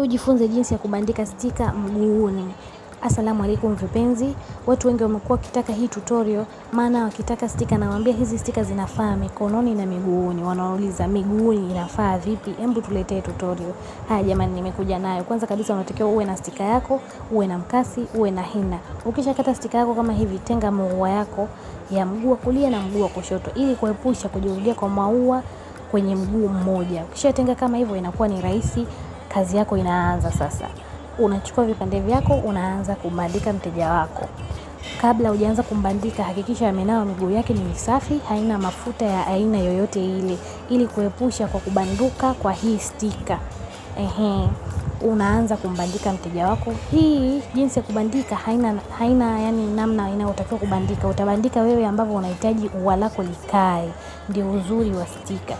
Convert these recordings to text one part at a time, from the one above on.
Ujifunze jinsi ya kubandika stika mguuni. Asalamu alaikum vipenzi. Watu wengi wamekuwa wakitaka hii tutorial, maana wakitaka stika, nawaambia hizi stika zinafaa mikononi na miguuni. Wanauliza miguuni inafaa vipi? Hebu tuletee tutorial. Haya jamani, nimekuja nayo. Kwanza kabisa unatakiwa uwe na stika yako, uwe na mkasi, uwe na hina. Ukishakata stika yako kama hivi, tenga maua yako ya mguu wa kulia na mguu wa kushoto ili kuepusha kujirudia kwa maua kwenye mguu mmoja. Ukishatenga kama hivyo, inakuwa ni rahisi. Kazi yako inaanza sasa. Unachukua vipande vyako, unaanza kumbandika mteja wako. Kabla hujaanza kumbandika, hakikisha amenawa miguu yake ni misafi, haina mafuta ya aina yoyote ile, ili kuepusha kwa kubanduka kwa hii stika. Unaanza kumbandika mteja wako. Hii jinsi ya kubandika haina yani namna inayotakiwa kubandika. Utabandika wewe ambavyo unahitaji ua lako likae. Ndio uzuri wa stika.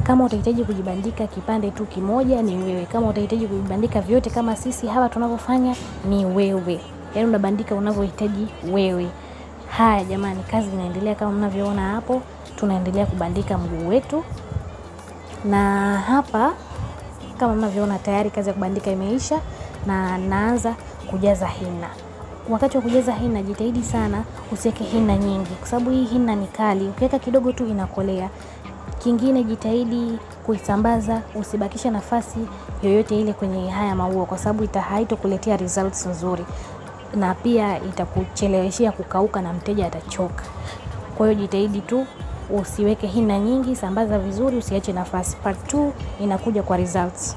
Kama utahitaji kujibandika kipande tu kimoja ni wewe. Kama utahitaji kujibandika vyote kama sisi hapa tunavyofanya ni wewe. Yaani unabandika unavyohitaji wewe. Haya jamani, kazi inaendelea kama mnavyoona hapo. Tunaendelea kubandika mguu wetu. Na hapa kama mnavyoona tayari kazi ya kubandika imeisha na naanza kujaza hina. Wakati wa kujaza hina jitahidi sana usiweke hina nyingi kwa sababu hii hina ni kali. Ukiweka kidogo tu inakolea. Kingine jitahidi kuisambaza, usibakishe nafasi yoyote ile kwenye haya maua kwa sababu haitokuletea results nzuri na pia itakucheleweshia kukauka na mteja atachoka. Kwa hiyo jitahidi tu usiweke hina nyingi, sambaza vizuri, usiache nafasi. Part 2 inakuja kwa results.